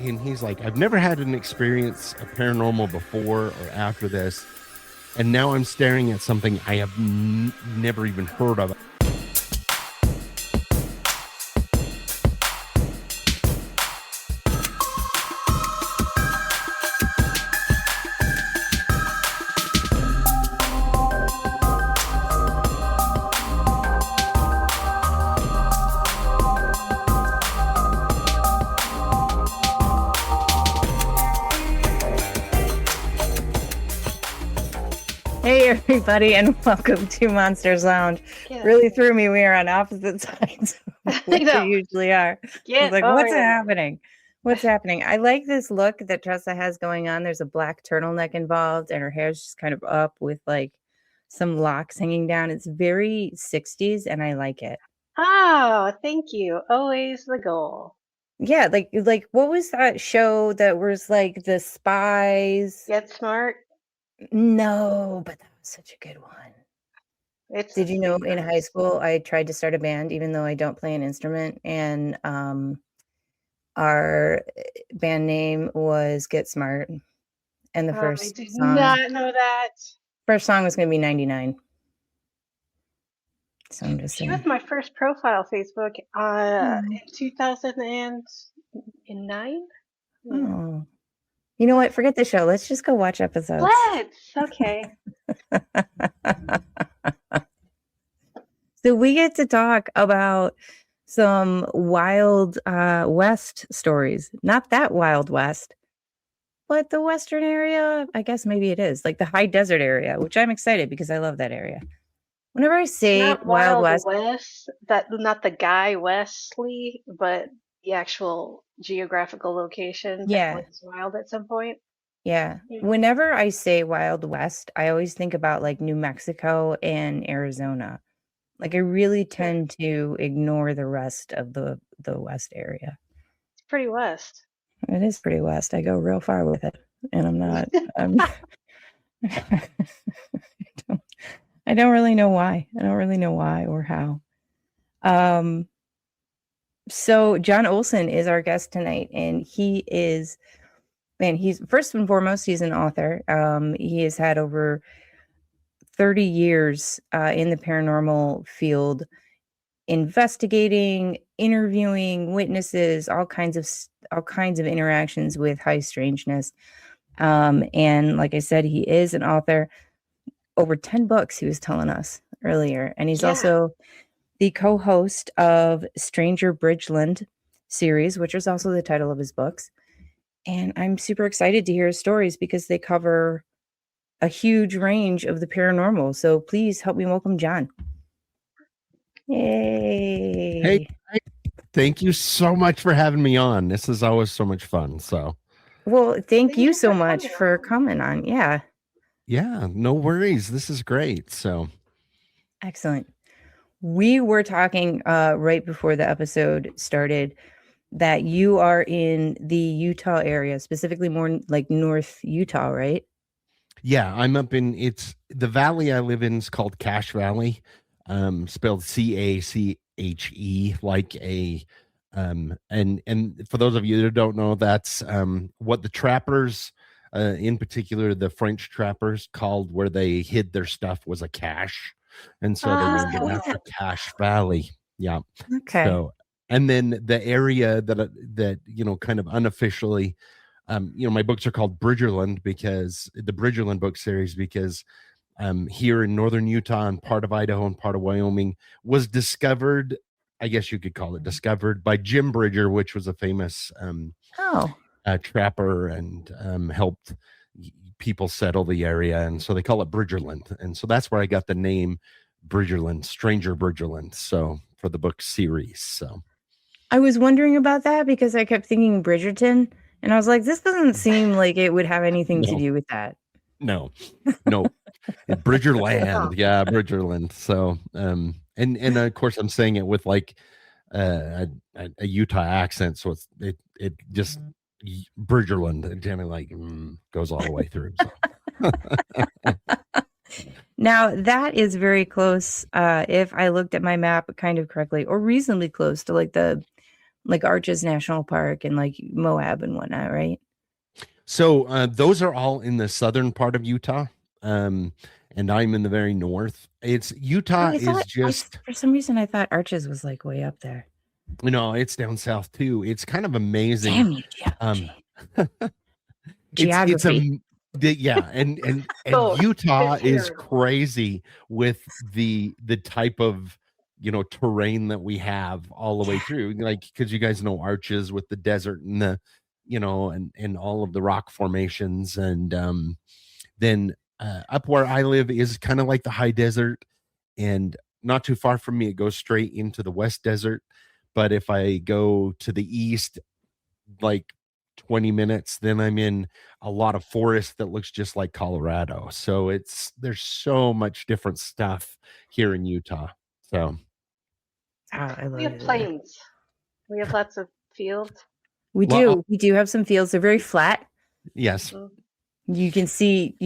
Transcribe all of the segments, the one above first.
and he's like, I've never had an experience of paranormal before or after this. And now I'm staring at something I have never even heard of. Hey everybody, and welcome to Monsters Lounge. Yeah. Really threw me. We are on opposite sides of what we usually are. I was like, what's happening? What's happening? I like this look that Tressa has going on. There's a black turtleneck involved, and her hair's just kind of up with like some locks hanging down. It's very 60s, and I like it. Oh, thank you. Always the goal. Yeah, like what was that show that was like the spies? Get Smart? No, but that was such a good one. Did you know in high school I tried to start a band even though I don't play an instrument, and our band name was Get Smart, and the I did not know that. First song was going to be 99. So I'm just saying. She was my first profile Facebook in 2009. Oh. You know what? Forget the show. Let's just go watch episodes. Let's. Okay. So we get to talk about some Wild West stories. Not that Wild West, but the Western area. I guess maybe it is like the high desert area, which I'm excited because I love that area. Whenever I say not Wild West, not the guy Wesley, but the actual geographical location. Yeah. That was wild at some point. Yeah. Whenever I say Wild West, I always think about like New Mexico and Arizona. Like I really tend to ignore the rest of the West area. It's pretty west. It is pretty west. I go real far with it, and I'm not. I don't really know why. I don't really know why or how. So John Olson is our guest tonight, and he is, man, he's first and foremost, he's an author. He has had over 30 years in the paranormal field, investigating, interviewing witnesses, all kinds of interactions with high strangeness. And like I said, he is an author. Over 10 books, he was telling us earlier. And he's also the co-host of Stranger Bridgeland series, which is also the title of his books. And I'm super excited to hear his stories because they cover a huge range of the paranormal. So please help me welcome John. Yay. Hey, thank you so much for having me on. This is always so much fun. So, well, thank you so much for coming on. Yeah, no worries. This is great. So excellent. We were talking right before the episode started that you are in the Utah area, specifically more like North Utah, right? Yeah, I'm up in the valley I live in is called Cache Valley, spelled Cache, like a and for those of you that don't know, that's what the trappers, in particular the French trappers, called where they hid their stuff was a cache, and so they named it after Cache Valley. Yeah. Okay. So, and then the area that kind of unofficially, my books are called Bridgerland because the Bridgerland book series, because here in northern Utah and part of Idaho and part of Wyoming was discovered, I guess you could call it discovered, by Jim Bridger, which was a famous trapper and helped people settle the area. And so they call it Bridgerland. And so that's where I got the name Bridgerland, Stranger Bridgerland. So for the book series. So I was wondering about that because I kept thinking Bridgerton. And I was like, this doesn't seem like it would have anything to do with that. No. Bridgerland. Yeah, Bridgerland. So, and of course I'm saying it with like a Utah accent. So it just Bridgerland. It kind of like goes all the way through. So. Now that is very close. If I looked at my map kind of correctly or reasonably close to like the like Arches National Park and like Moab and whatnot, right? So those are all in the southern part of Utah, and I'm in the very north. It's Utah Oh, is just for some reason I thought Arches was like way up there. it's down south too. It's kind of amazing. Damn you, Um, it's geography. yeah, and Both. Utah It's is here. crazy with the type of terrain that we have all the way through, like because you guys know Arches with the desert and the and all of the rock formations, and then up where I live is kind of like the high desert, and not too far from me it goes straight into the west desert. But if I go to the east like 20 minutes, then I'm in a lot of forest that looks just like Colorado. So there's so much different stuff here in Utah. So I love We have it there. plains. We have lots of fields. We do have some fields. They're very flat. yes, You can see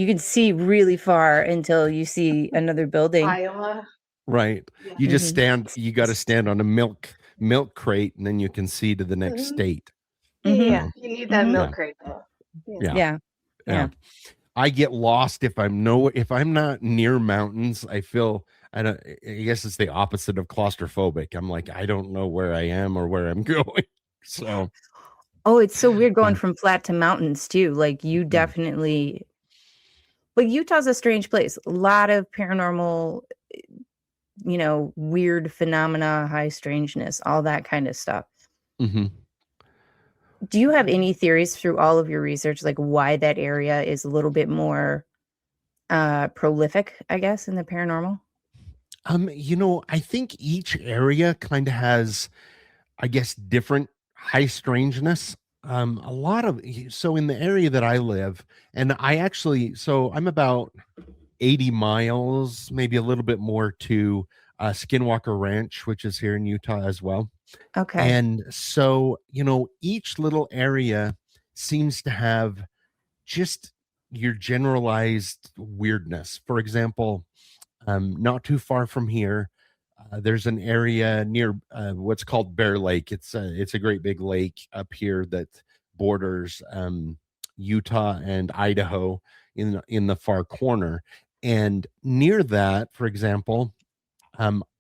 really far until you see another building. Iowa. right. Yeah. You just you got to stand on a milk crate, and then you can see to the next state. Yeah, you need that Mhm. milk crate though. Yeah. I get lost if I'm not near mountains. I guess it's the opposite of claustrophobic. I'm like, I don't know where I am or where I'm going. So Oh, it's so weird going from flat to mountains too. Like you definitely, like Utah's a strange place. A lot of paranormal, weird phenomena, high strangeness, all that kind of stuff. mhm. Do you have any theories through all of your research, like why that area is a little bit more prolific, I guess, in the paranormal? I think each area kind of has, I guess, different high strangeness. A lot of so in the area that I live, and I'm about 80 miles, maybe a little bit more to Skinwalker Ranch, which is here in Utah as well. Okay. And so, each little area seems to have just your generalized weirdness. For example, not too far from here, there's an area near what's called Bear Lake. It's a great big lake up here that borders Utah and Idaho in the far corner. And near that, for example,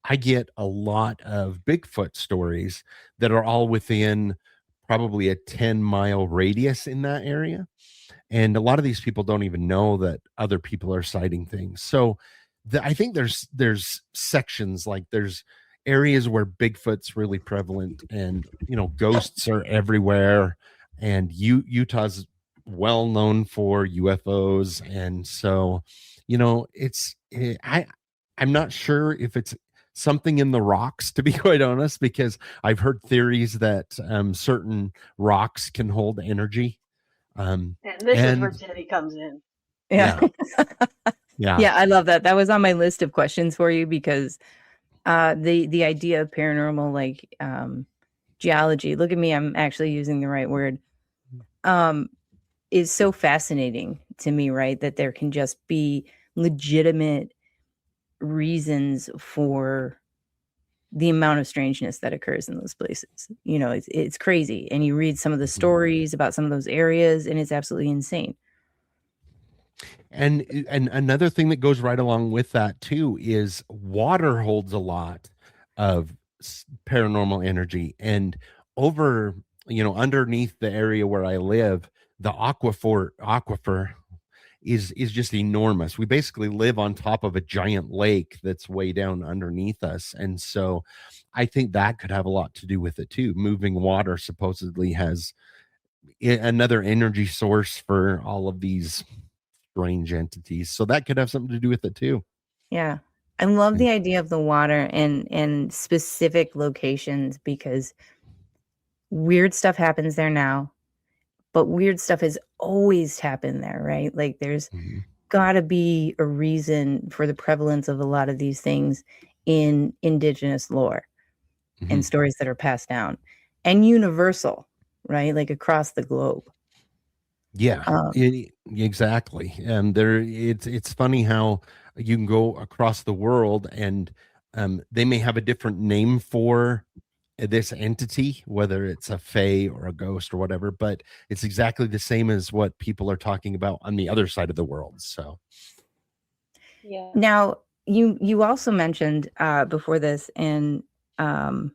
I get a lot of Bigfoot stories that are all within probably a 10-mile radius in that area. And a lot of these people don't even know that other people are citing things. So I think there's sections, like there's areas where Bigfoot's really prevalent, and ghosts are everywhere, and Utah's well known for UFOs. And so I'm not sure if it's something in the rocks, to be quite honest, because I've heard theories that certain rocks can hold energy. And this is where Jeni comes in. Yeah. Yeah. Yeah, I love that. That was on my list of questions for you because the idea of paranormal, like geology, look at me, I'm actually using the right word, is so fascinating to me, right? That there can just be legitimate reasons for the amount of strangeness that occurs in those places. It's crazy. And you read some of the stories about some of those areas, and it's absolutely insane. And another thing that goes right along with that too is water holds a lot of paranormal energy. And over, underneath the area where I live, the aquifer is just enormous. We basically live on top of a giant lake that's way down underneath us. And so I think that could have a lot to do with it too. Moving water supposedly has another energy source for all of these strange entities. So that could have something to do with it too. Yeah. I love the idea of the water and specific locations, because weird stuff happens there now, but weird stuff has always happened there, right? Like there's gotta be a reason for the prevalence of a lot of these things in indigenous lore and stories that are passed down and universal, right? Like across the globe. Yeah, exactly. And it's funny how you can go across the world and they may have a different name for this entity, whether it's a fae or a ghost or whatever, but it's exactly the same as what people are talking about on the other side of the world. So Yeah. Now, you also mentioned before this, and I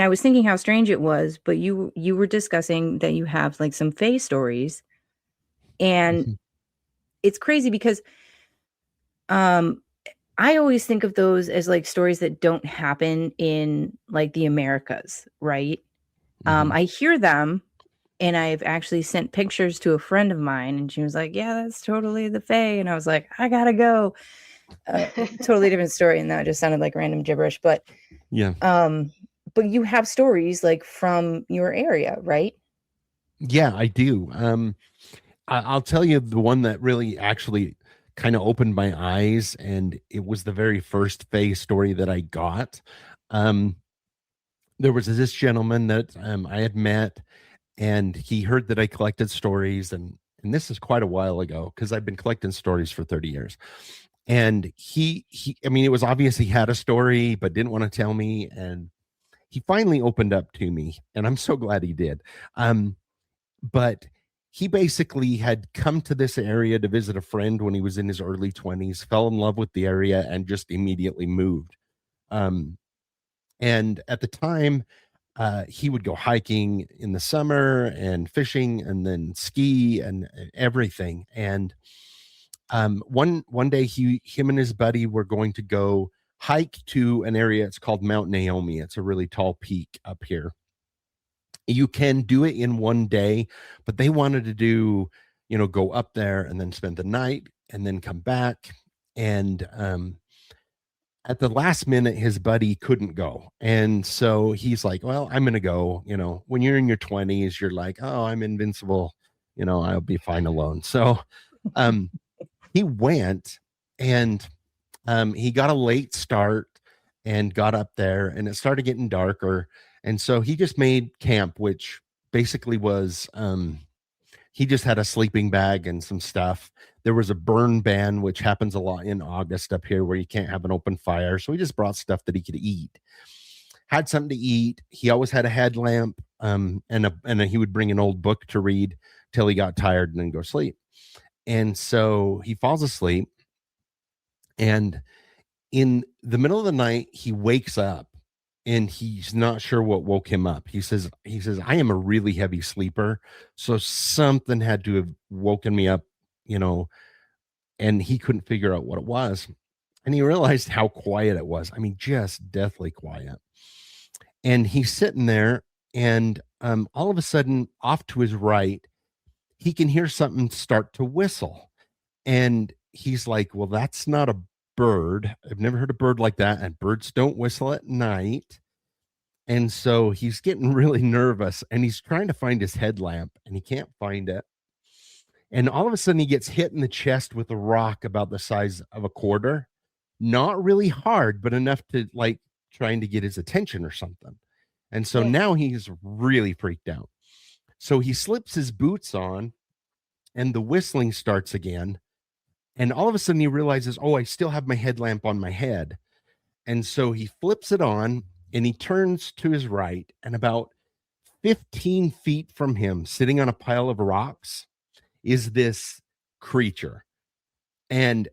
was thinking how strange it was, but you were discussing that you have like some fae stories, and Mhm. it's crazy because I always think of those as like stories that don't happen in like the Americas, right? Mhm. I hear them, and I've actually sent pictures to a friend of mine, and she was like, "Yeah, that's totally the fae," and I was like, "I gotta go." Totally different story, and that just sounded like random gibberish, Yeah. but you have stories like from your area, right? Yeah, I do. I'll tell you the one that really actually kind of opened my eyes, and it was the very first fae story that I got. Um, there was this gentleman that I had met, and he heard that I collected stories, and this is quite a while ago because I've been collecting stories for 30 years. And he, I mean, it was obvious he had a story, but didn't want to tell me, and he finally opened up to me, and I'm so glad he did. But he basically had come to this area to visit a friend when he was in his early 20s, fell in love with the area, and just immediately moved. Um, and at the time, he would go hiking in the summer and fishing and then ski and everything. And one day, him and his buddy were going to go hike to an area. It's called Mount Naomi. It's a really tall peak up here. You can do it in one day, but they wanted to do, go up there and then spend the night and then come back. And at the last minute, his buddy couldn't go. And so he's like, well, I'm going to go. When you're in your 20s, you're like, oh, I'm invincible. I'll be fine alone. So um, he went, and he got a late start and got up there, and it started getting darker. And so he just made camp, which basically was he just had a sleeping bag and some stuff. There was a burn ban, which happens a lot in August up here where you can't have an open fire. So he just brought stuff that he could eat. Had something to eat. He always had a headlamp, and he would bring an old book to read till he got tired and then go sleep. And so he falls asleep, and in the middle of the night, he wakes up, and he's not sure what woke him up. He says, I am a really heavy sleeper. So something had to have woken me up, you know, and he couldn't figure out what it was. And he realized how quiet it was. I mean, just deathly quiet. And he's sitting there, and all of a sudden, off to his right, he can hear something start to whistle. And he's like, well, that's not a bird. I've never heard a bird like that. And birds don't whistle at night. And so he's getting really nervous, and he's trying to find his headlamp, and he can't find it. And all of a sudden, he gets hit in the chest with a rock about the size of a quarter. Not really hard, but enough to like trying to get his attention or something. And so Yeah. now he's really freaked out. So he slips his boots on, and the whistling starts again. And all of a sudden, he realizes, oh, I still have my headlamp on my head. And so he flips it on, and he turns to his right, and about 15 feet from him, sitting on a pile of rocks, is this creature. And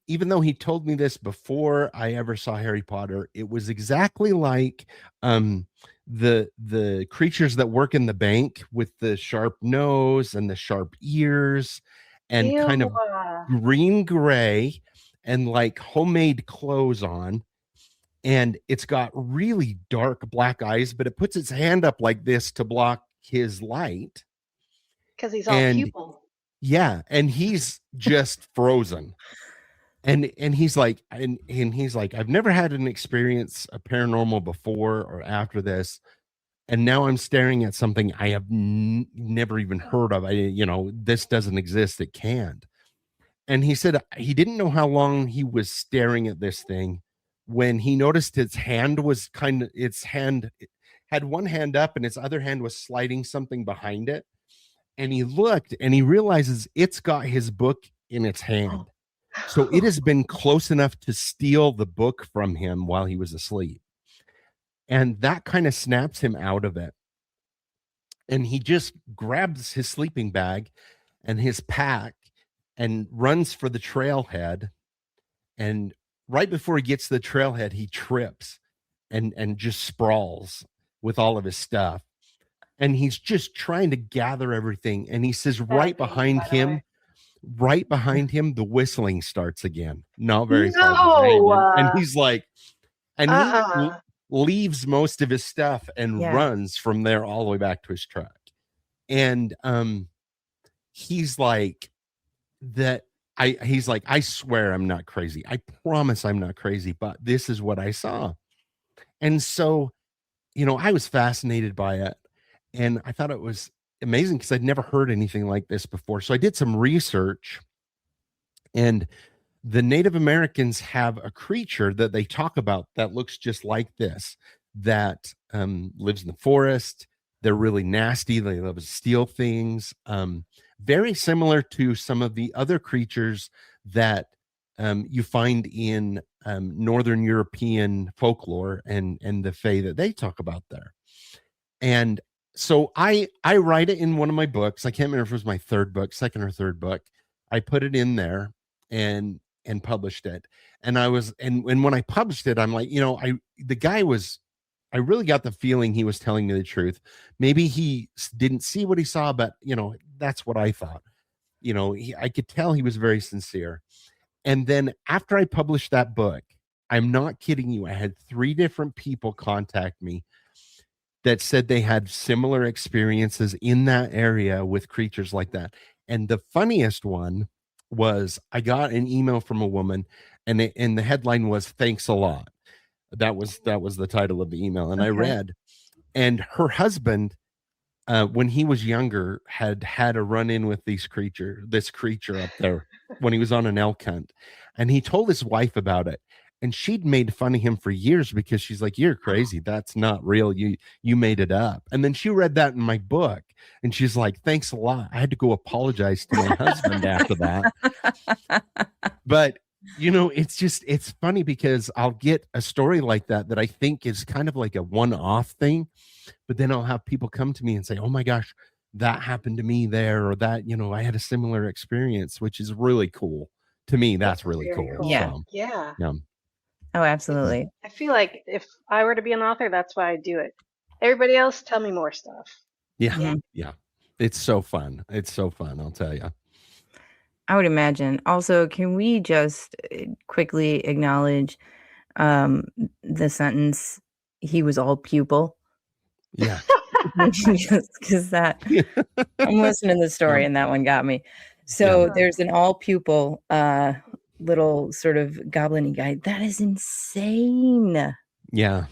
even though he told me this before I ever saw Harry Potter, it was exactly like the creatures that work in the bank with the sharp nose and the sharp ears and kind Ew. of green gray and like homemade clothes on. And it's got really dark black eyes, but it puts its hand up like this to block his light. Because he's all And pupil. yeah, and he's just frozen. And he's like, and he's like, I've never had an experience a paranormal before or after this. And now I'm staring at something I have never even heard of. This doesn't exist. It can't. And he said he didn't know how long he was staring at this thing when he noticed its hand was its hand had one hand up and its other hand was sliding something behind it. And he looked and he realizes it's got his book in its hand. So it has been close enough to steal the book from him while he was asleep. And that kind of snaps him out of it. And he just grabs his sleeping bag and his pack and runs for the trailhead. And right before he gets to the trailhead, he trips and just sprawls with all of his stuff. And he's just trying to gather everything. And he says, right behind him, the whistling starts again. Not very far behind. And he's like, and he leaves most of his stuff and runs from there all the way back to his truck. And he's like, I swear I'm not crazy. I promise I'm not crazy, but this is what I saw. And so, I was fascinated by it. And I thought it was amazing because I'd never heard anything like this before. So I did some research, and the Native Americans have a creature that they talk about that looks just like this, that lives in the forest. They're really nasty. They love to steal things. Very similar to some of the other creatures that you find in Northern European folklore and the fae that they talk about there. And so I write it in one of my books. I can't remember if it was my second or third book. I put it in there and published it. And when I published it, I'm like, I really got the feeling he was telling me the truth. Maybe he didn't see what he saw, but that's what I thought. I could tell he was very sincere. And then after I published that book, I'm not kidding you, I had 3 different people contact me that said they had similar experiences in that area with creatures like that. And the funniest one was I got an email from a woman, and the headline was "Thanks a lot." That was the title of the email. And I read, and her husband, when he was younger, had a run-in with this creature up there when he was on an elk hunt. And he told his wife about it. And she'd made fun of him for years because she's like, "You're crazy. That's not real. You made it up." And then she read that in my book, and she's like, "Thanks a lot." I had to go apologize to my husband after that. But it's funny because I'll get a story like that I think is kind of like a one-off thing, but then I'll have people come to me and say, "Oh my gosh, that happened to me there," or that, I had a similar experience, which is really cool. To me, that's really cool. Yeah. So, Yeah. Oh, absolutely. I feel like if I were to be an author, that's why I do it. Everybody else, tell me more stuff. Yeah. It's so fun. I'll tell you. I would imagine. Also, can we just quickly acknowledge the sentence, "He was all pupil"? Yeah. Just because I'm listening to the story and that one got me. So there's an all pupil little sort of goblin-y guy. That is insane. Yeah.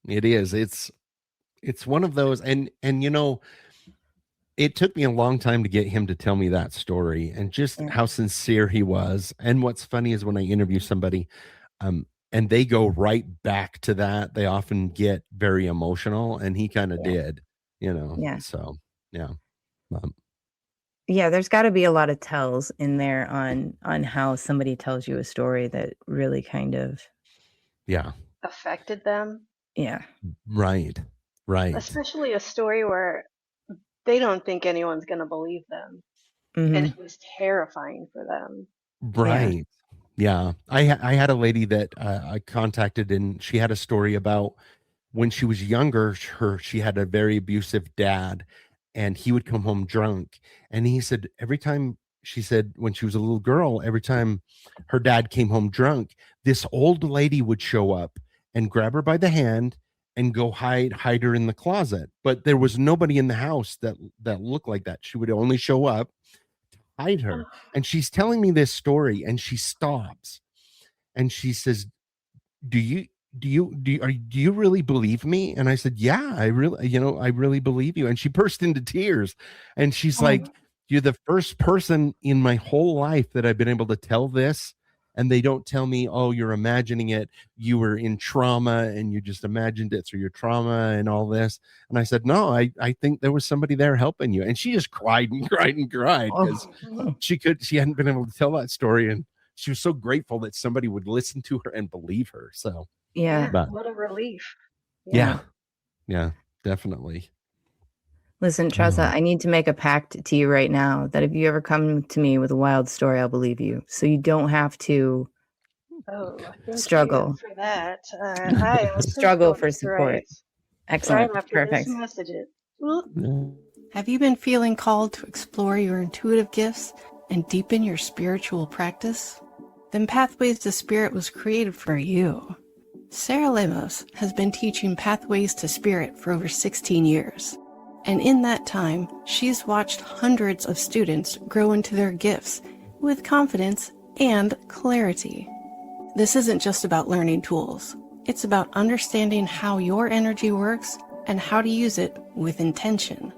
It is. It's one of those, and it took me a long time to get him to tell me that story, and just how sincere he was. And what's funny is when I interview somebody, and they go right back to that, they often get very emotional, and he kind of did, so there's got to be a lot of tells in there on how somebody tells you a story that really kind of affected them. Right. Especially a story where they don't think anyone's going to believe them. Mm-hmm. And it was terrifying for them. Right. Yeah. I had a lady that I contacted, and she had a story about when she was younger, she had a very abusive dad, and he would come home drunk. And he said she said when she was a little girl, every time her dad came home drunk, this old lady would show up and grab her by the hand and go hide her in the closet. But there was nobody in the house that looked like that. She would only show up to hide her. And she's telling me this story, and she stops and she says, do you really believe me? And I said, "Yeah, I really believe you." And she burst into tears, and she's like, "You're the first person in my whole life that I've been able to tell this, and they don't tell me, 'Oh, you're imagining it. You were in trauma and you just imagined it through your trauma and all this.'" And I said, "No, I think there was somebody there helping you." And she just cried and cried and cried because she hadn't been able to tell that story, and she was so grateful that somebody would listen to her and believe her. So Yeah. But What a relief. yeah, definitely. Listen, Tressa, I need to make a pact to you right now that if you ever come to me with a wild story, I'll believe you. So you don't have to Oh, thank struggle. you for that. I am so Struggle going for support. straight Excellent. right after this Perfect. message. Have you been feeling called to explore your intuitive gifts and deepen your spiritual practice? Then Pathways to Spirit was created for you. Sarah Lemos has been teaching Pathways to Spirit for over 16 years. And in that time, she's watched hundreds of students grow into their gifts with confidence and clarity. This isn't just about learning tools. It's about understanding how your energy works and how to use it with intention.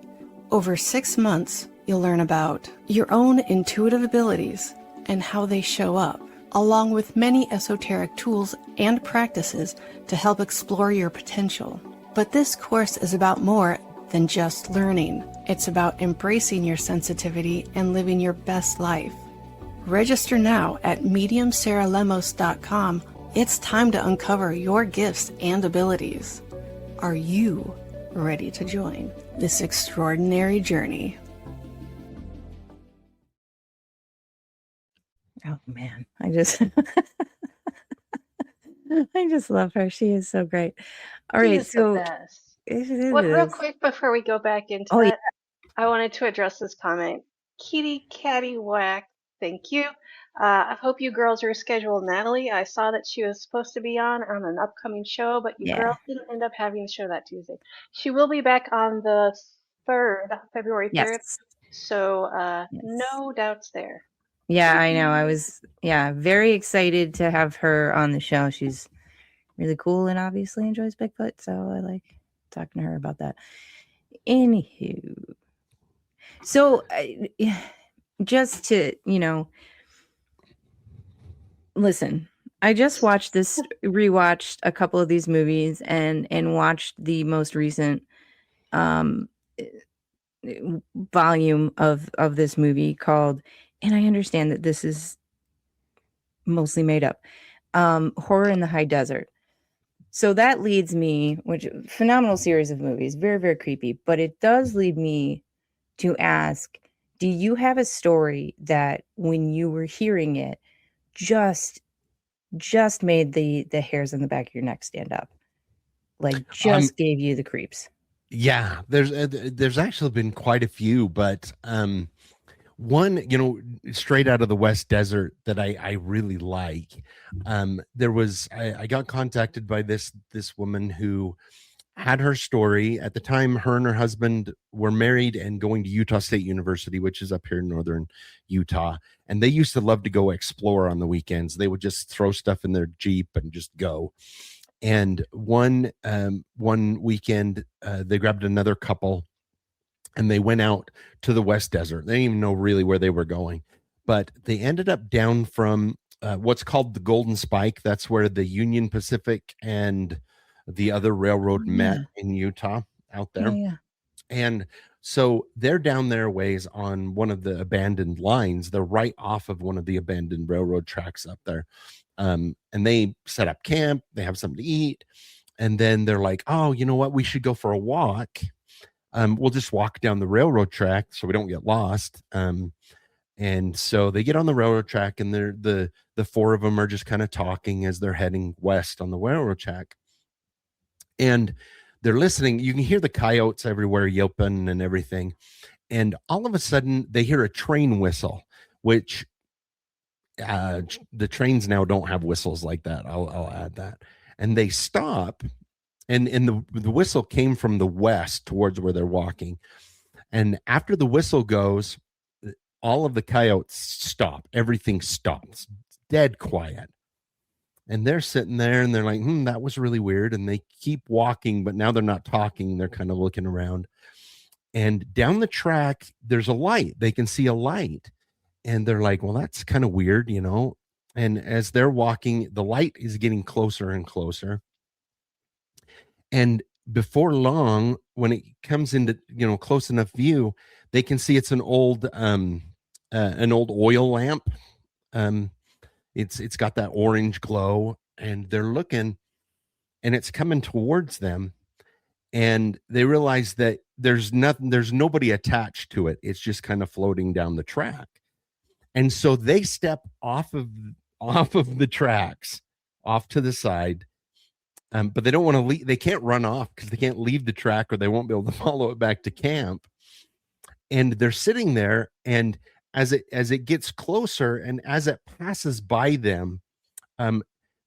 Over 6 months, you'll learn about your own intuitive abilities and how they show up, along with many esoteric tools and practices to help explore your potential. But this course is about more than just learning. It's about embracing your sensitivity and living your best life. Register now at mediumsarahlemos.com. It's time to uncover your gifts and abilities. Are you ready to join this extraordinary journey? Oh man, I just I just love her. She is so great. All She right, is the so best. it Well, real is. quick before we go back into Oh yeah, that, I wanted to address this comment. Kitty Catty Whack, thank you. I hope you girls rescheduled Natalie. I saw that she was supposed to be on an upcoming show, but you yeah, girls didn't end up having the show that Tuesday. She will be back on the 3rd, February 3rd. yes, So yes. no doubts there. Yeah, I know. I was very excited to have her on the show. She's really cool and obviously enjoys Bigfoot, so I like talking to her about that. Anywho, so just to listen, I just rewatched a couple of these movies and watched the most recent um volume of this movie called, and I understand that this is mostly made up, Horror in the High Desert. So that leads me, which phenomenal series of movies, very, very creepy, but it does lead me to ask, do you have a story that when you were hearing it just made the hairs on the back of your neck stand up? Like just gave you the creeps? Yeah, there's actually been quite a few, but one, straight out of the West Desert that I really like. There was I got contacted by this woman who had her story. At the time, her and her husband were married and going to Utah State University, which is up here in northern Utah. And they used to love to go explore on the weekends. They would just throw stuff in their Jeep and just go. And one weekend, they grabbed another couple and they went out to the West Desert. They didn't even know really where they were going, but they ended up down from what's called the Golden Spike. That's where the Union Pacific and the other railroad met in Utah out there. Yeah. And so they're down there ways on one of the abandoned lines. They're right off of one of the abandoned railroad tracks up there. And they set up camp. They have something to eat. And then they're like, oh, you know what? We should go for a walk. We'll just walk down the railroad track so we don't get lost. And so they get on the railroad track, and they're the four of them are just kind of talking as they're heading west on the railroad track. And they're listening. You can hear the coyotes everywhere yelping and everything. And all of a sudden they hear a train whistle, which the trains now don't have whistles like that. I'll add that. And they stop, and the whistle came from the west towards where they're walking. And after the whistle goes, all of the coyotes stop. Everything stops. It's dead quiet. And they're sitting there and they're like, that was really weird. And they keep walking, but now they're not talking. They're kind of looking around. And down the track, there's a light. They can see a light. And they're like, well, that's kind of weird, And as they're walking, the light is getting closer and closer. And before long, when it comes into, close enough view, they can see it's an old oil lamp. It's got that orange glow, and they're looking, and it's coming towards them, and they realize that there's nobody attached to it. It's just kind of floating down the track. And so they step off of the tracks, off to the side. But they don't want to leave. They can't run off because they can't leave the track, or they won't be able to follow it back to camp. And they're sitting there, and as it gets closer, and as it passes by them,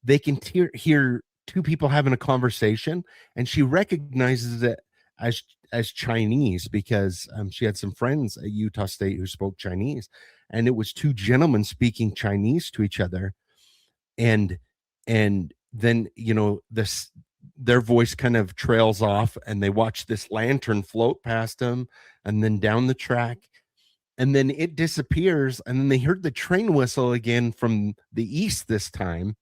they can hear two people having a conversation, and she recognizes it as Chinese because she had some friends at Utah State who spoke Chinese, and it was two gentlemen speaking Chinese to each other, and then their voice kind of trails off, and they watch this lantern float past them and then down the track, and then it disappears, and then they heard the train whistle again from the east this time,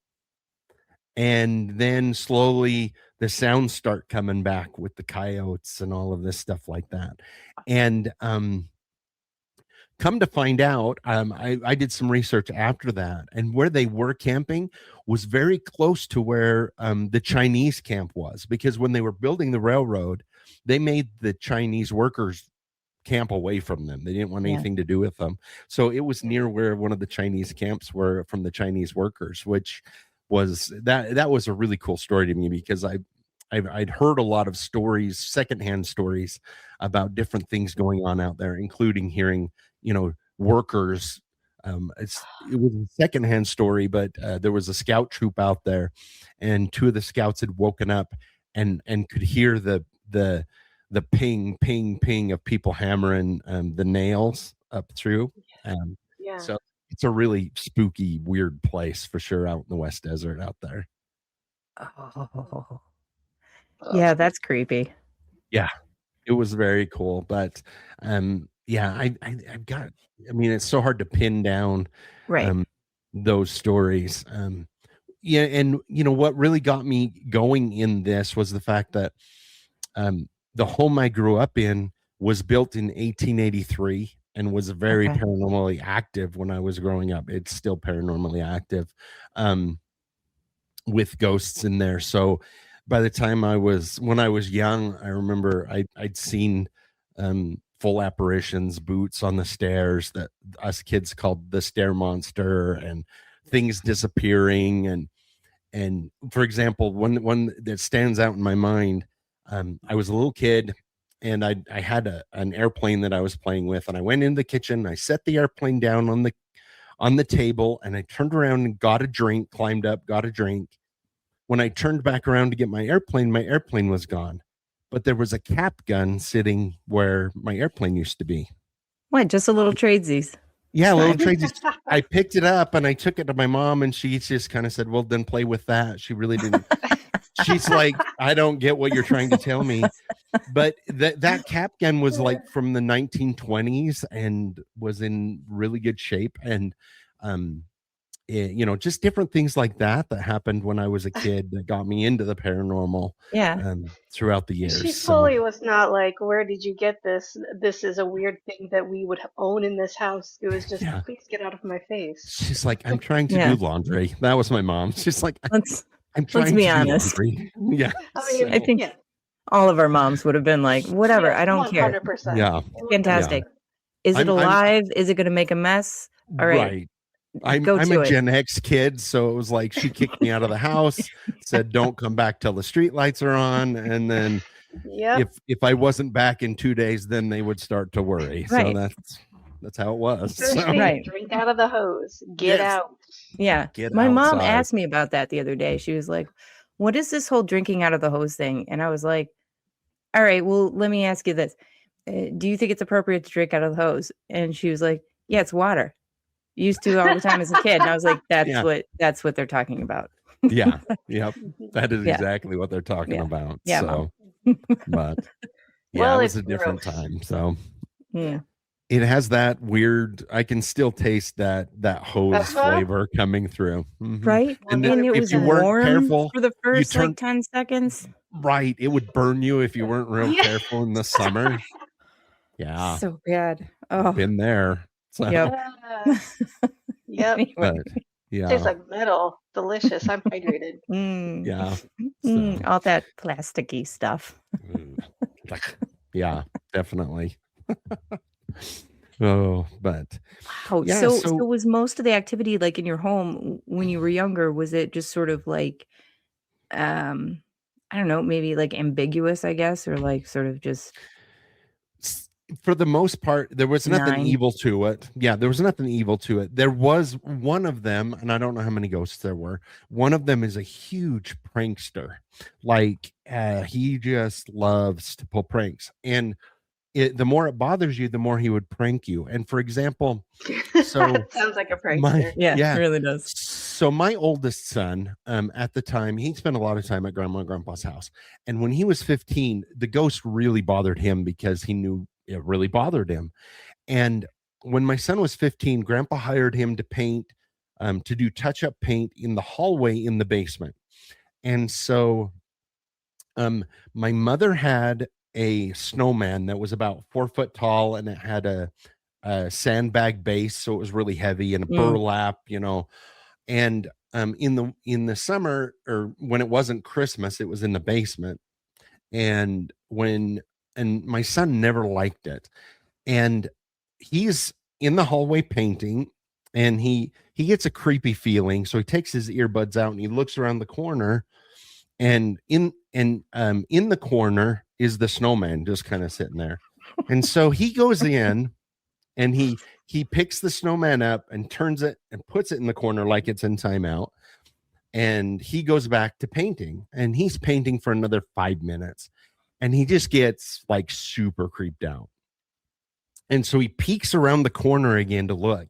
and then slowly the sounds start coming back with the coyotes and all of this stuff like that. And come to find out, I did some research after that, and where they were camping was very close to where the Chinese camp was, because when they were building the railroad, they made the Chinese workers camp away from them. They didn't want anything to do with them. So it was near where one of the Chinese camps were from the Chinese workers, which was that was a really cool story to me, because I'd heard a lot of stories, secondhand stories about different things going on out there, including hearing, workers. It was a secondhand story, but there was a scout troop out there, and two of the scouts had woken up and could hear the ping, ping, ping of people hammering the nails up through. So it's a really spooky, weird place for sure out in the West Desert out there. Oh. Yeah, that's creepy. Yeah, it was very cool. But I've got, it's so hard to pin down those stories. And what really got me going in this was the fact that the home I grew up in was built in 1883 and was very paranormally active when I was growing up. It's still paranormally active with ghosts in there. So by the time when I was young, I remember I'd seen full apparitions, boots on the stairs that us kids called the stair monster, and things disappearing. And for example, one that stands out in my mind, I was a little kid, and I had an airplane that I was playing with, and I went into the kitchen, I set the airplane down on the table, and I turned around and got a drink, climbed up, got a drink. When I turned back around to get my airplane was gone, but there was a cap gun sitting where my airplane used to be. What, just a little tradesies? Yeah, little tradesies. I picked it up and I took it to my mom, and she just kind of said, well, then play with that. She really didn't. She's like, I don't get what you're trying to tell me. But that cap gun was like from the 1920s and was in really good shape. And, just different things like that happened when I was a kid that got me into the paranormal throughout the years. She fully was not like, where did you get this? This is a weird thing that we would own in this house. It was just, please get out of my face. She's like, I'm trying to do laundry. That was my mom. She's like, I'm trying let's be honest. Yeah. I think all of our moms would have been like, whatever, I don't 100%. Care. Yeah. Fantastic. Yeah. Is it alive? Is it going to make a mess? All right. Right. I'm a Gen X kid, so it was like she kicked me out of the house, said don't come back till the street lights are on, and then if I wasn't back in 2 days, then they would start to worry. Right. So that's how it was. Drink out of the hose. Get out. Yeah. My mom asked me about that the other day. She was like, what is this whole drinking out of the hose thing? And I was like, all right, well, let me ask you this. Do you think it's appropriate to drink out of the hose? And she was like, yeah, it's water. Used to all the time as a kid. And I was like, that's what they're talking about. Yeah. Yep. That is exactly what they're talking about. Yeah. So, but it was a different time. So it has that weird, I can still taste that hose flavor coming through. Mm-hmm. Right. And it if was you weren't careful for the first 10 seconds. Right. It would burn you if you weren't real careful in the summer. Yeah. So bad. Oh, been there. So. Yep. But Tastes Yeah. like metal. Delicious. I'm hydrated. Mm. Yeah. So, All that plasticky stuff. like, yeah, definitely. Oh, but Wow. yeah, So was most of the activity like in your home when you were younger, was it just sort of like I don't know, maybe like ambiguous, I guess, or like sort of just for the most part, there was nothing benign? evil to it. Yeah, there was nothing evil to it. There was one of them, and I don't know how many ghosts there were. One of them is a huge prankster. Like he just loves to pull pranks. And the more it bothers you, the more he would prank you. And for example, so Sounds like a my prankster. Yeah, yeah. it really does. So my oldest son, at the time, he spent a lot of time at grandma and grandpa's house. And when he was 15, the ghost really bothered him because he knew it really bothered him. And when my son was 15, grandpa hired him to paint, to do touch-up paint in the hallway in the basement. And so my mother had a snowman that was about 4 foot tall, and it had a sandbag base, so it was really heavy, and a burlap, and in the summer, or when it wasn't Christmas, it was in the basement. And my son never liked it, and he's in the hallway painting, and he gets a creepy feeling, so he takes his earbuds out and he looks around the corner, and in the corner is the snowman just kind of sitting there. And so he goes in and he picks the snowman up and turns it and puts it in the corner like it's in timeout. And he goes back to painting, and he's painting for another 5 minutes, and he just gets like super creeped out. And so he peeks around the corner again to look,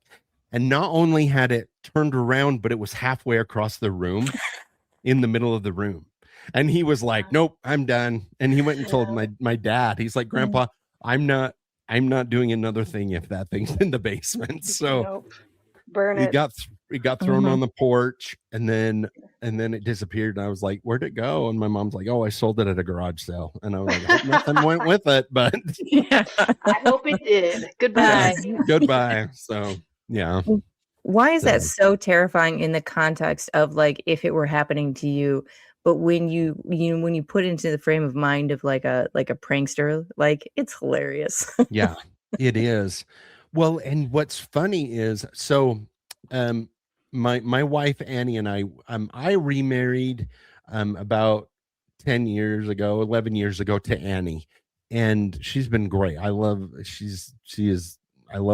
and not only had it turned around, but it was halfway across the room in the middle of the room. And he was like, nope, I'm done. And he went and told my dad. He's like, Grandpa, I'm not doing another thing if that thing's in the basement. So Nope. Burn it it. got thrown on the porch, and then it disappeared. And I was like, where'd it go? And my mom's like, oh, I sold it at a garage sale. And I was like, I hope nothing went with it, but Yeah. I hope it did. Goodbye. goodbye. So yeah. Why is that so terrifying in the context of like if it were happening to you, but when you put it into the frame of mind of like a prankster, like it's hilarious. Yeah, it is. Well, and what's funny is, so my wife Annie and I remarried about 10 years ago, 11 years ago to Annie, and she's been great. I love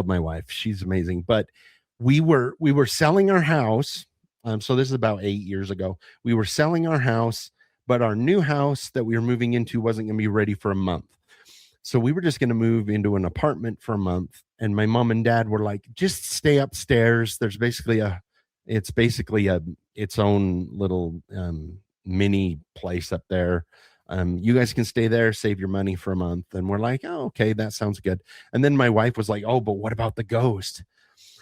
my wife. She's amazing. But we were selling our house. So this is about 8 years ago. We were selling our house, but our new house that we were moving into wasn't going to be ready for a month. So we were just going to move into an apartment for a month. And my mom and dad were like, just stay upstairs. There's basically its own little mini place up there. You guys can stay there, save your money for a month. And we're like, oh, okay, that sounds good. And then my wife was like, oh, but what about the ghost?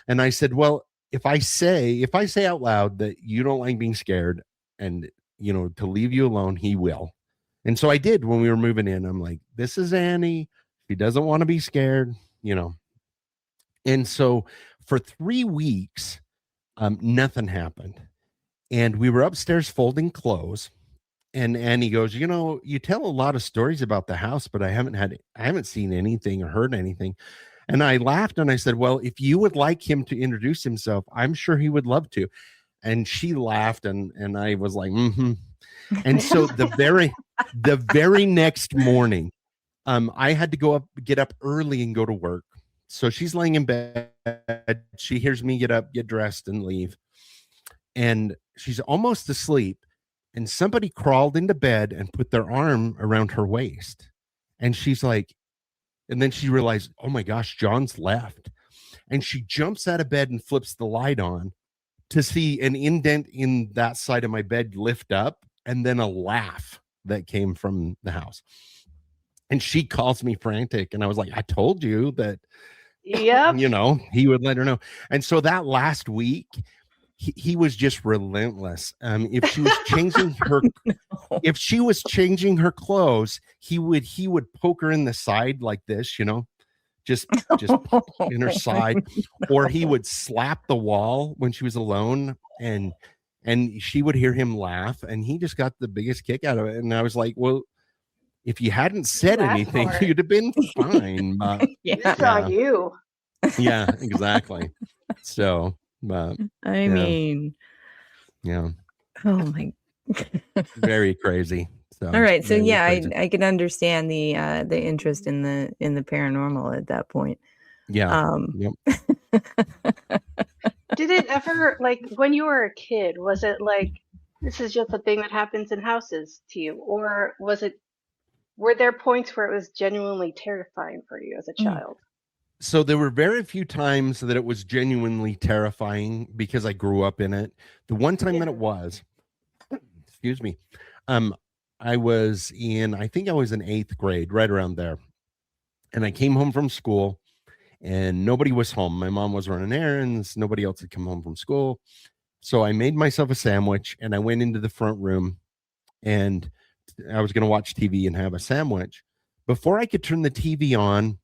And I said, well, if I say out loud that you don't like being scared and, to leave you alone, he will. And so I did when we were moving in. I'm like, this is Annie. She doesn't want to be scared, And so for 3 weeks, nothing happened. And we were upstairs folding clothes. And Annie goes, you tell a lot of stories about the house, but I haven't seen anything or heard anything. And I laughed and I said, well, if you would like him to introduce himself, I'm sure he would love to. And she laughed and I was like, mm-hmm. And so the very next morning, I had to get up early and go to work. So she's laying in bed. She hears me get up, get dressed, and leave. And she's almost asleep. And somebody crawled into bed and put their arm around her waist. And she's like, and then she realized, oh my gosh, John's left. And she jumps out of bed and flips the light on to see an indent in that side of my bed lift up, and then a laugh that came from the house. And she calls me frantic. And I was like, I told you that, yep. He would let her know. And so that last week, he was just relentless. If she was changing her, if she was changing her clothes, he would poke her in the side like this, just in her side, or he would slap the wall when she was alone, and she would hear him laugh, and he just got the biggest kick out of it. And I was like, well, if you hadn't said Laugh anything, for it. you'd have been fine. But This is on you. yeah, exactly. So, but I mean, yeah, oh my. very crazy. So, All right, so very yeah, crazy. I can understand the interest in the paranormal at that point. Yeah. Yep. Did it ever, like, when you were a kid, was it like, this is just a thing that happens in houses to you? Or were there points where it was genuinely terrifying for you as a child? So there were very few times that it was genuinely terrifying because I grew up in it. The one time that it was, excuse me, I was in 8th grade, right around there. And I came home from school and nobody was home. My mom was running errands. Nobody else had come home from school. So I made myself a sandwich and I went into the front room and I was going to watch TV and have a sandwich. Before I could turn the TV on,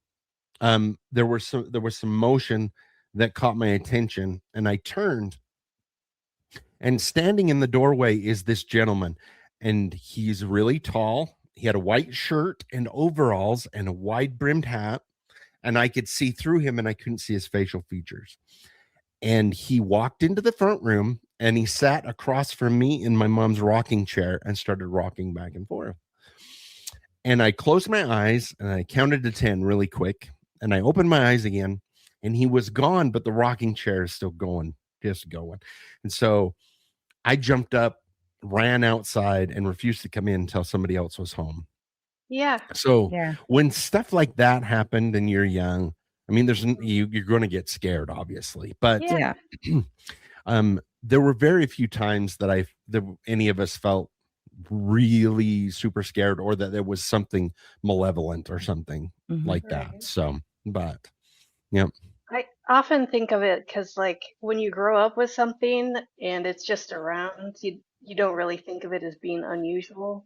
there was some motion that caught my attention, and I turned, and standing in the doorway is this gentleman, and he's really tall. He had a white shirt and overalls and a wide brimmed hat, and I could see through him and I couldn't see his facial features. And he walked into the front room and he sat across from me in my mom's rocking chair and started rocking back and forth. And I closed my eyes and I counted to 10 really quick. And I opened my eyes again and he was gone, but the rocking chair is still going, just going. And so I jumped up, ran outside, and refused to come in until somebody else was home. Yeah. So Yeah. when stuff like that happened and you're young, I mean, you're going to get scared, obviously, but Yeah. there were very few times that any of us felt really super scared or that there was something malevolent or something like that. Right. So, but yeah. I often think of it because, like, when you grow up with something and it's just around, you don't really think of it as being unusual.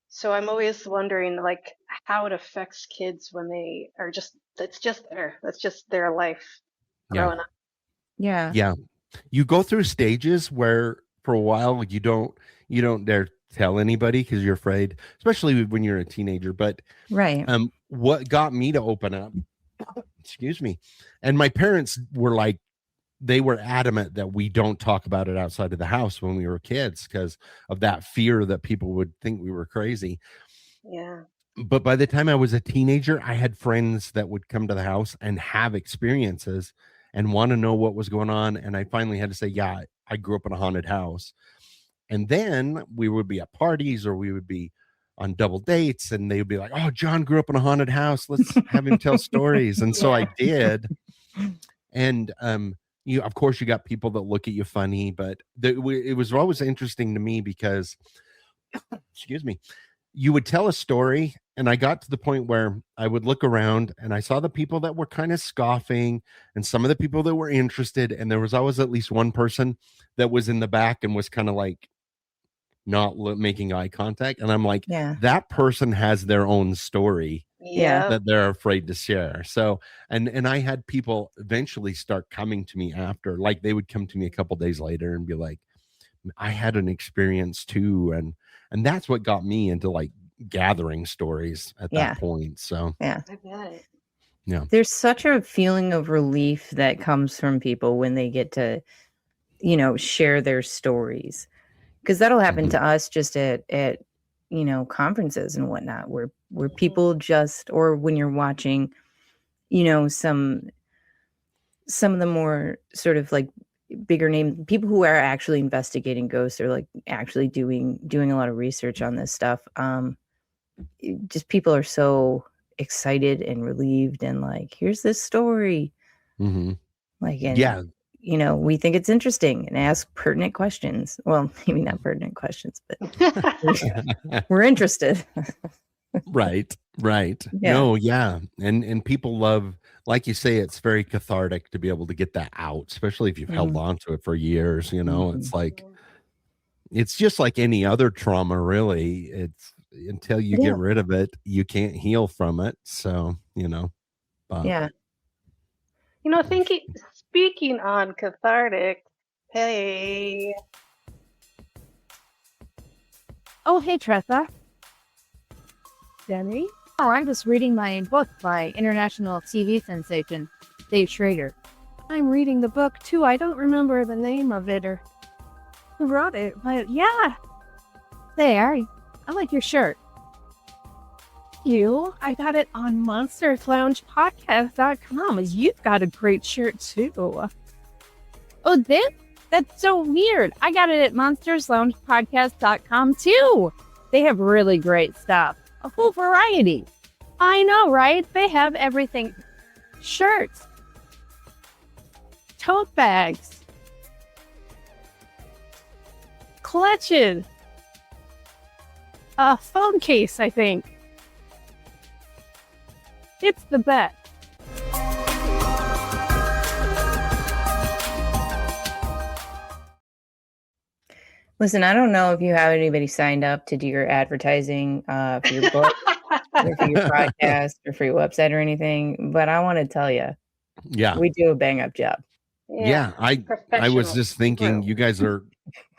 So I'm always wondering, like, how it affects kids when they are it's just there. That's just their life growing up. Yeah. Yeah. You go through stages where for a while you don't dare tell anybody because you're afraid, especially when you're a teenager. But Right. what got me to open up, excuse me, and my parents were like, they were adamant that we don't talk about it outside of the house when we were kids because of that fear that people would think we were crazy. Yeah. But by the time I was a teenager, I had friends that would come to the house and have experiences and want to know what was going on. And I finally had to say, yeah, I grew up in a haunted house. And then we would be at parties or we would be on double dates and they would be like, oh, John grew up in a haunted house. Let's have him tell stories. And so I did. And of course, you got people that look at you funny, but it was always interesting to me because, excuse me, you would tell a story. And I got to the point where I would look around and I saw the people that were kind of scoffing and some of the people that were interested. And there was always at least one person that was in the back and was kind of like not making eye contact. And I'm like, Yeah. that person has their own story Yeah. that they're afraid to share. So, and I had people eventually start coming to me after, like they would come to me a couple days later and be like, I had an experience too. And that's what got me into like gathering stories at that point. So yeah, I bet. Yeah. There's such a feeling of relief that comes from people when they get to, share their stories. Because that'll happen to us just at conferences and whatnot, where people just, or when you're watching, some of the more sort of like bigger name people who are actually investigating ghosts or like actually doing a lot of research on this stuff. Just people are so excited and relieved and like, here's this story. Like, and we think it's interesting and ask pertinent questions. Well, maybe not pertinent questions, but we're interested. Right. Yeah. No, yeah. And people love, like you say, it's very cathartic to be able to get that out, especially if you've held on to it for years. It's like, it's just like any other trauma, really. It's until you get rid of it, you can't heal from it. So, but Yeah. You know, speaking on cathartic, hey, Oh, hey, Tressa. Jeni? Oh, I'm just reading my book by international TV sensation, Dave Schrader. I'm reading the book, too. I don't remember the name of it or who wrote it, but yeah. There, I like your shirt. You? I got it on monstersloungepodcast.com. You've got a great shirt, too. Oh, that's so weird. I got it at monstersloungepodcast.com, too. They have really great stuff. A full variety. I know, right? They have everything. Shirts. Tote bags. Clutches. A phone case, I think. It's the best. Listen, I don't know if you have anybody signed up to do your advertising for your book or for your podcast or for your website or anything, but I want to tell you, Yeah. we do a bang up job. Yeah. I was professional. just thinking you guys are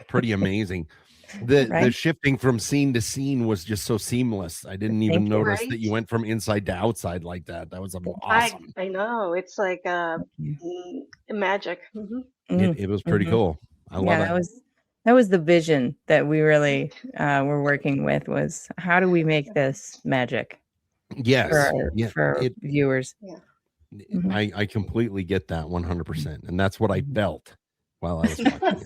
pretty amazing. The Right? shifting from scene to scene was just so seamless. I didn't even Thank you. notice Right? that you went from inside to outside like that. That was awesome. I know. It's like magic. Mm, It was pretty mhm. cool. I love Yeah, it. that was the vision that we really were working with, was how do we make this magic Yes. for our viewers? Yeah. Mhm. I completely get that 100%. And that's what I felt while I was watching it.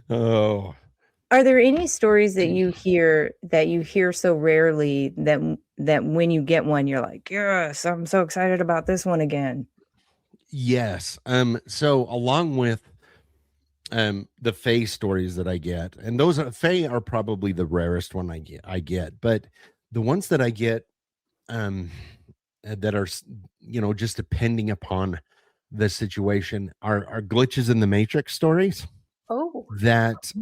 Oh, Are there any stories that you hear so rarely that when you get one, you're like, yes, I'm so excited about this one again? yes. So along with the Fae stories that I get, and those Fae are probably the rarest one I get, but the ones that I get that are, just depending upon the situation are glitches in the Matrix stories Oh, that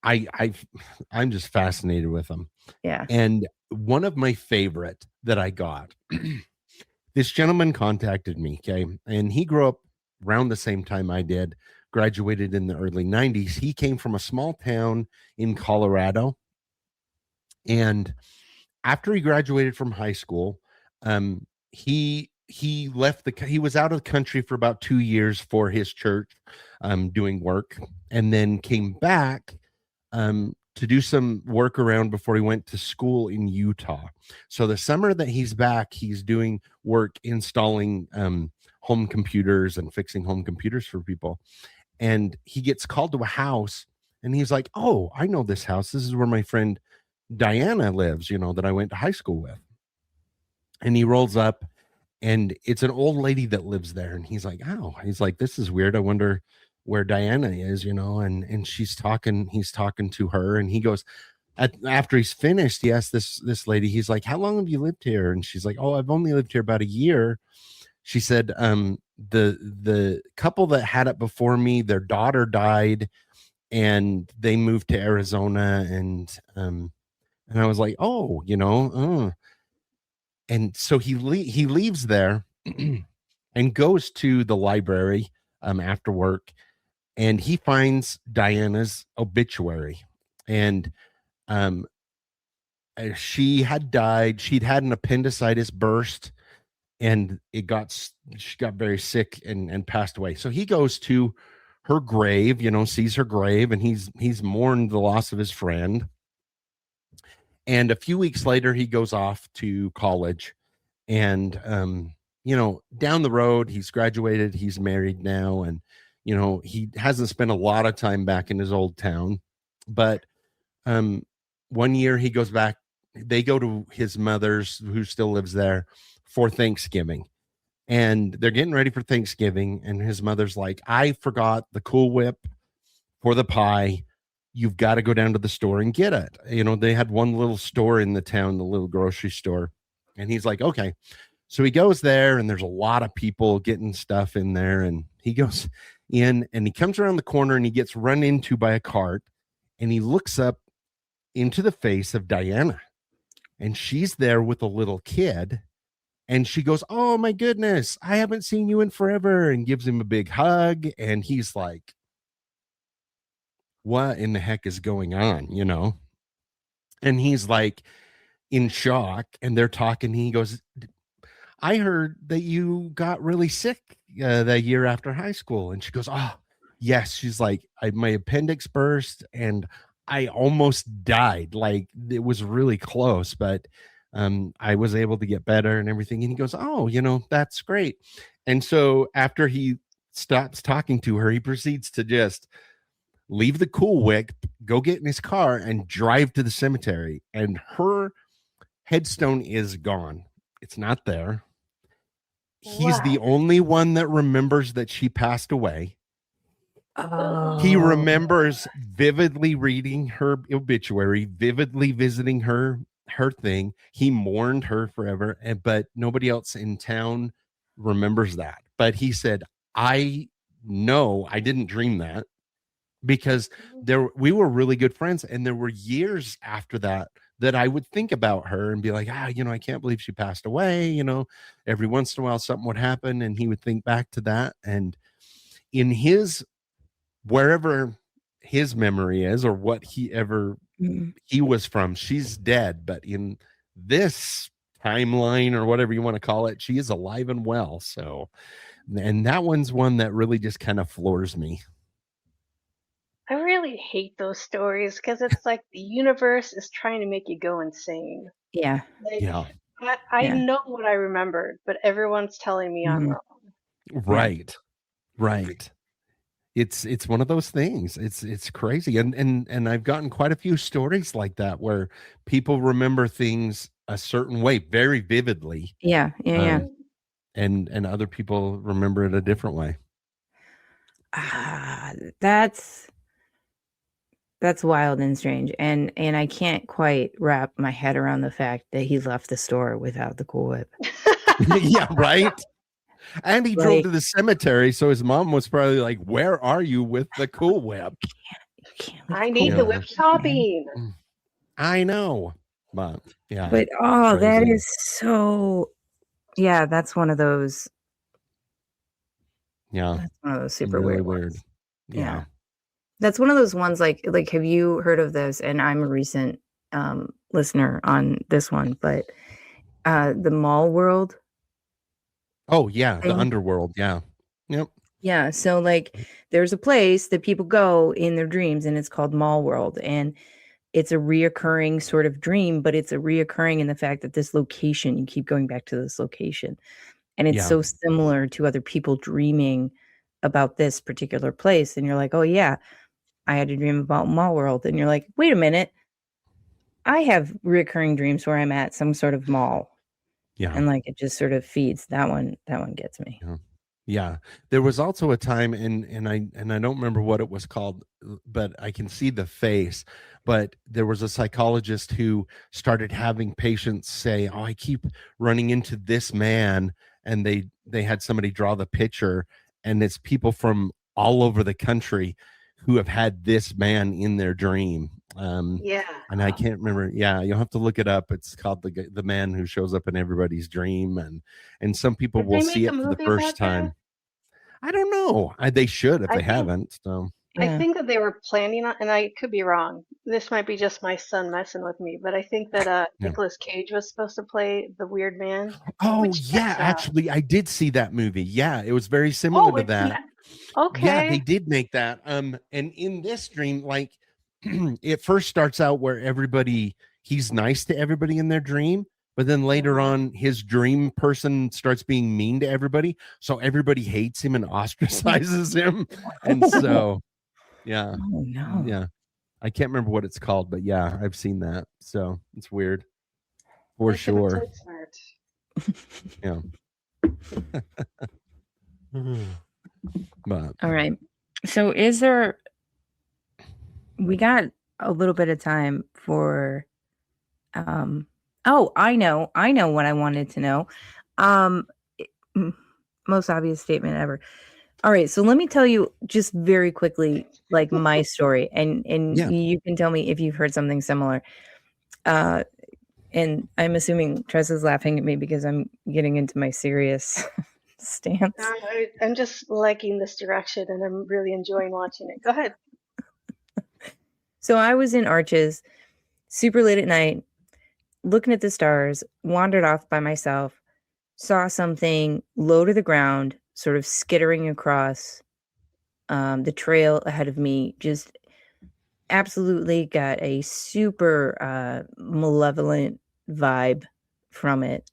I'm just fascinated with them. Yeah. And one of my favorite that I got, this gentleman contacted me, okay, and he grew up around the same time I did, graduated in the early 90s. He came from a small town in Colorado, and after he graduated from high school, he left he was out of the country for about 2 years for his church, doing work, and then came back to do some work around before he went to school in Utah. So the summer that he's back, he's doing work installing home computers and fixing home computers for people. And he gets called to a house, and he's like, "Oh, I know this house. This is where my friend Diana lives, that I went to high school with." And he rolls up, and it's an old lady that lives there. And he's like, "This is weird. I wonder where Diana is, and he's talking to her." And he goes, after he's finished, he asked this lady, he's like, "How long have you lived here?" And she's like, "Oh, I've only lived here about a year." She said, the couple that had it before me, their daughter died, and they moved to Arizona. And I was like, "Oh, and so he leaves there and goes to the library after work, and he finds Diana's obituary. And she had died. She'd had an appendicitis burst, and she got very sick and passed away. So he goes to her grave, sees her grave, and he's mourned the loss of his friend. And a few weeks later, he goes off to college, and down the road, he's graduated, he's married now, and he hasn't spent a lot of time back in his old town. But one year he goes back. They go to his mother's, who still lives there, for Thanksgiving, and they're getting ready for Thanksgiving. And his mother's like, "I forgot the Cool Whip for the pie. You've got to go down to the store and get it." They had one little store in the town, the little grocery store. And he's like, "Okay." So he goes there, and there's a lot of people getting stuff in there. And he goes in, and he comes around the corner, and he gets run into by a cart, and he looks up into the face of Diana, and she's there with a little kid, And she goes, "Oh my goodness, I haven't seen you in forever," and gives him a big hug. And he's like, "What in the heck is going on?" And he's like in shock. And they're talking. He goes, "I heard that you got really sick that year after high school." And she goes, "Oh, yes." She's like, my appendix burst and I almost died. Like, it was really close, but I was able to get better and everything. And he goes, "Oh, that's great." And so after he stops talking to her, he proceeds to just leave the Cool Whip, go get in his car and drive to the cemetery. And her headstone is gone. It's not there. He's the Wow. only one that remembers that she passed away. Oh. He remembers vividly reading her obituary, vividly visiting her thing. He mourned her forever, but nobody else in town remembers that. But he said, "I know I didn't dream that, because we were really good friends, and there were years after that I would think about her and be like, I can't believe she passed away. Every once in a while something would happen, and he would think back to that. And in wherever his memory is, or what he was from, she's dead. But in this timeline, or whatever you want to call it, she is alive and well. So, and that one's one that really just kind of floors me. I really hate those stories because it's like the universe is trying to make you go insane. Yeah. Like, Yeah. I Yeah. know what I remembered, but everyone's telling me I'm Mhm. wrong. Right. It's one of those things. It's crazy. And I've gotten quite a few stories like that where people remember things a certain way very vividly. Yeah. And other people remember it a different way. That's wild and strange. And I can't quite wrap my head around the fact that he left the store without the Cool Whip. Yeah, right. And he drove Like, to the cemetery, so his mom was probably like, "Where are you with the Cool Whip?" you can't leave I Cool need the Whip, whip man. shopping. I know. But yeah. But that crazy. is so, yeah, that's one of those. Yeah. That's one of those super Really weird weird. ones. Yeah. That's one of those ones like have you heard of this? And I'm a recent listener on this one, but the mall world. Oh yeah, the thing. underworld. Yeah. Yep. Yeah, so there's a place that people go in their dreams, and it's called Mall World, and it's a reoccurring sort of dream, but it's a reoccurring in the fact that this location, you keep going back to this location, and it's Yeah. so similar to other people dreaming about this particular place, and you're like, oh yeah, I had a dream about Mall World, and you're like, wait a minute, I have reoccurring dreams where I'm at some sort of mall, Yeah. and it just sort of feeds that one. That one gets me. Yeah. There was also a time, and I don't remember what it was called, but I can see the face. But there was a psychologist who started having patients say, "Oh, I keep running into this man," and they had somebody draw the picture, and it's people from all over the country who have had this man in their dream. Yeah. And I can't remember. Yeah, you'll have to look it up. It's called the man who shows up in everybody's dream, and some people Did will they see make it a for the movie first about time. that? I don't know. They should if I they think haven't. So I Yeah. think that they were planning on, and I could be wrong. This might be just my son messing with me, but I think that yeah. Nicolas Cage was supposed to play the weird man. Oh Which yeah, checks out. actually, I did see that movie. Yeah, it was very similar to it's that. not Yeah, they okay. did make that. And in this dream, it first starts out where he's nice to everybody in their dream, but then later on his dream person starts being mean to everybody, so everybody hates him and ostracizes him. And so yeah. Oh no. Yeah. I can't remember what it's called, but yeah, I've seen that. So it's weird for Makes him sure. smart. Yeah. But All right. So we got a little bit of time for oh, I know what I wanted to know. Most obvious statement ever. All right, so let me tell you just very quickly my story, and Yeah. you can tell me if you've heard something similar. And And I'm assuming Tressa's laughing at me because I'm getting into my serious stance. I'm just liking this direction and I'm really enjoying watching it. Go ahead. So I was in Arches, super late at night, looking at the stars, wandered off by myself, saw something low to the ground, sort of skittering across the trail ahead of me. Just absolutely got a super malevolent vibe from it.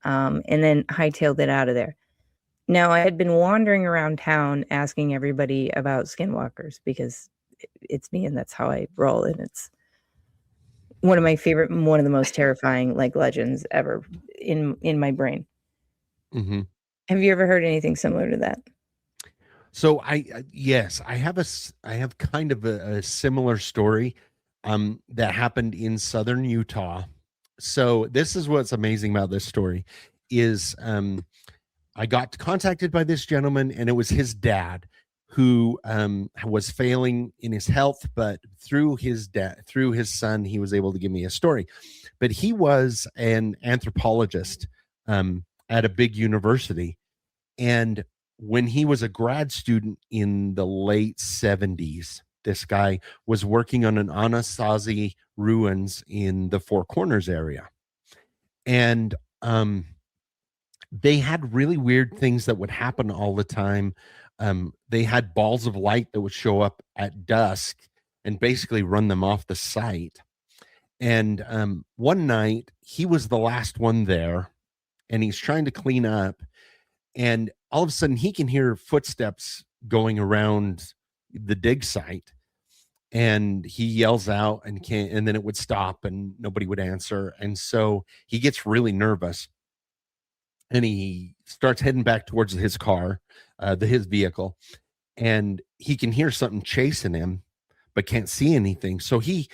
And then hightailed it out of there. Now, I had been wandering around town asking everybody about skinwalkers because it's me and that's how I roll. And it's one of my favorite, one of the most terrifying like legends ever in my brain. Mm-hmm. Have you ever heard anything similar to that? So yes, I have kind of a similar story that happened in southern Utah. So this is what's amazing about this story is I got contacted by this gentleman, and it was his dad who was failing in his health, but through his son, he was able to give me a story. But he was an anthropologist at a big university, and when he was a grad student in the late 70s, this guy was working on an Anasazi ruins in the Four Corners area, and they had really weird things that would happen all the time. They had balls of light that would show up at dusk and basically run them off the site. And one night, he was the last one there, and he's trying to clean up. And all of a sudden, he can hear footsteps going around the dig site. And he yells out and then it would stop and nobody would answer. And so he gets really nervous. And he starts heading back towards his car, his vehicle, and he can hear something chasing him, but can't see anything. So he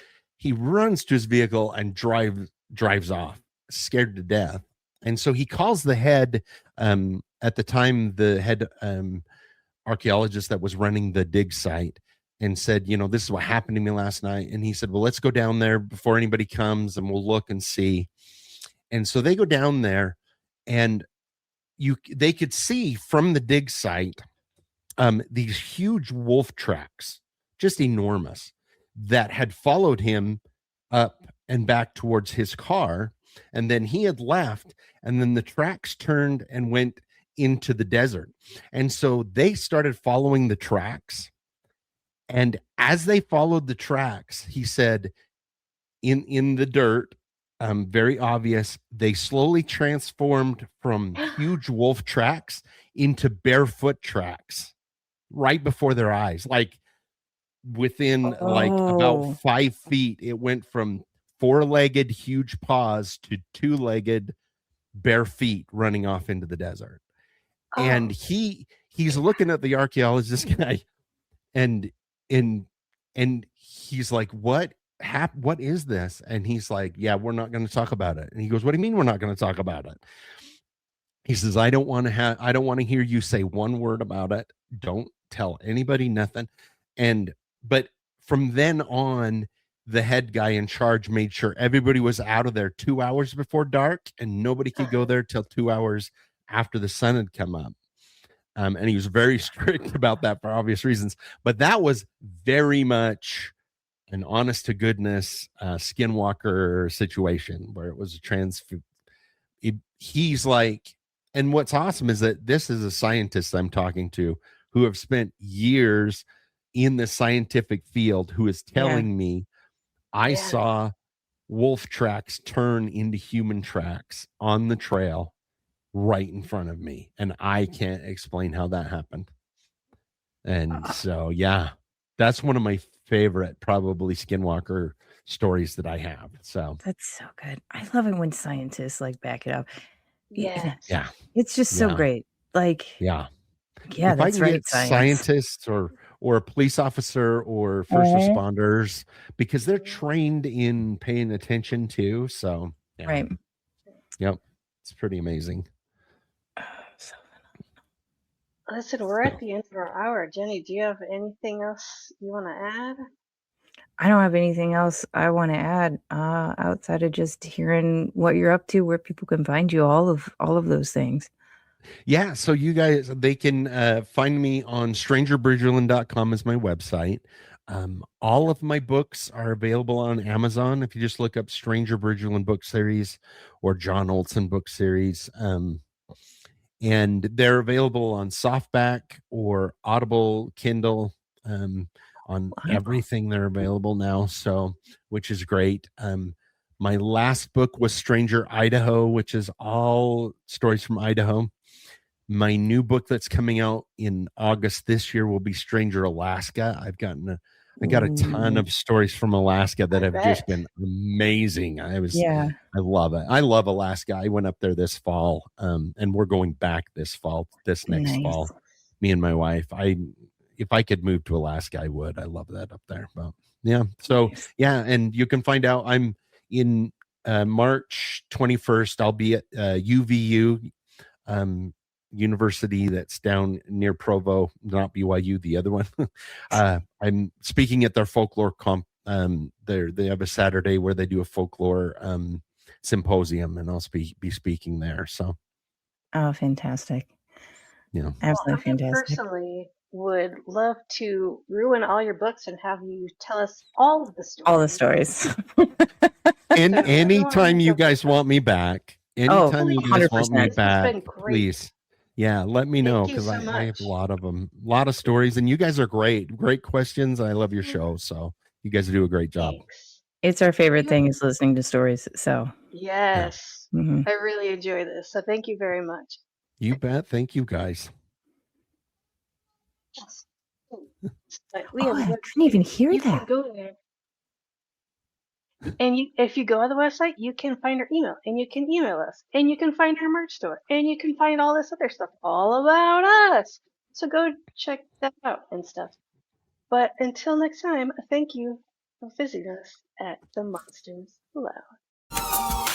runs to his vehicle and drives off, scared to death. And so he calls the head. At the time, the head archaeologist that was running the dig site, and said, this is what happened to me last night. And he said, well, let's go down there before anybody comes, and we'll look and see. And so they go down there. And they could see from the dig site these huge wolf tracks, just enormous, that had followed him up and back towards his car. And then he had left, and then the tracks turned and went into the desert. And so they started following the tracks. And as they followed the tracks, he said, in the dirt, very obvious, they slowly transformed from huge wolf tracks into barefoot tracks right before their eyes. Like within like about 5 feet, it went from 4-legged huge paws to 2-legged bare feet running off into the desert. And he's looking at the archaeologist guy, and he's like, what is this? And he's like, yeah, we're not going to talk about it. And he goes, what do you mean we're not going to talk about it? He says, I don't want to hear you say one word about it. Don't tell anybody nothing. But from then on, the head guy in charge made sure everybody was out of there 2 hours before dark, and nobody could go there till 2 hours after the sun had come up. And he was very strict about that for obvious reasons. But that was very much an honest to goodness skinwalker situation where it was he's like, and what's awesome is that this is a scientist I'm talking to who have spent years in the scientific field, who is telling me I saw wolf tracks turn into human tracks on the trail right in front of me, and I can't explain how that happened. And so that's one of my favorite probably skinwalker stories that I have. So that's so good. I love it when scientists like back it up. Yeah. It's just so great. Like if that's I can right, get scientists or a police officer or first responders, because they're trained in paying attention too. So it's pretty amazing. Listen, we're at the end of our hour. Jeni, do you have anything else you want to add? I don't have anything else I want to add outside of just hearing what you're up to, where people can find you, all of those things. Yeah, so you guys, they can find me on strangerbridgerland.com is my website. All of my books are available on Amazon. If you just look up Stranger Bridgerland book series or John Olson book series, and they're available on softback or Audible, Kindle, on everything. They're available now, so which is great. My last book was Stranger Idaho, which is all stories from Idaho. My new book that's coming out in August this year will be Stranger Alaska. I got a ton of stories from Alaska that I have just bet. been amazing. I love it. I love Alaska. I went up there this fall, and we're going back this next Nice. fall. Me and my wife. If I could move to Alaska, I would. I love that up there. But yeah, so Nice. yeah, and you can find out. I'm in March 21st. I'll be at UVU. University that's down near Provo, not BYU, the other one. I'm speaking at their folklore comp. They have a Saturday where they do a folklore symposium, and I'll be speaking there. So, Oh, fantastic. yeah, Absolutely Well, I fantastic. personally would love to ruin all your books and have you tell us all of the stories. All the stories. and So, anytime you go for guys it. want me back, Oh, anytime you guys want me 100%. This has back, been great. please. Yeah, let me know, Thank you because so I have much. a lot of them, a lot of stories, and you guys are great questions. I love your show, so you guys do a great job. Thanks. It's our favorite You- thing is listening to stories. So Yes. mhm. I really enjoy this. So thank you very much. You bet. Thank you, guys. Yes. But we have a I website. couldn't even hear You that. can go there. And if you go on the website, you can find our email, and you can email us, and you can find our merch store, and you can find all this other stuff all about us. So go check that out and stuff. But until next time, thank you for visiting us at the Monsters Lounge.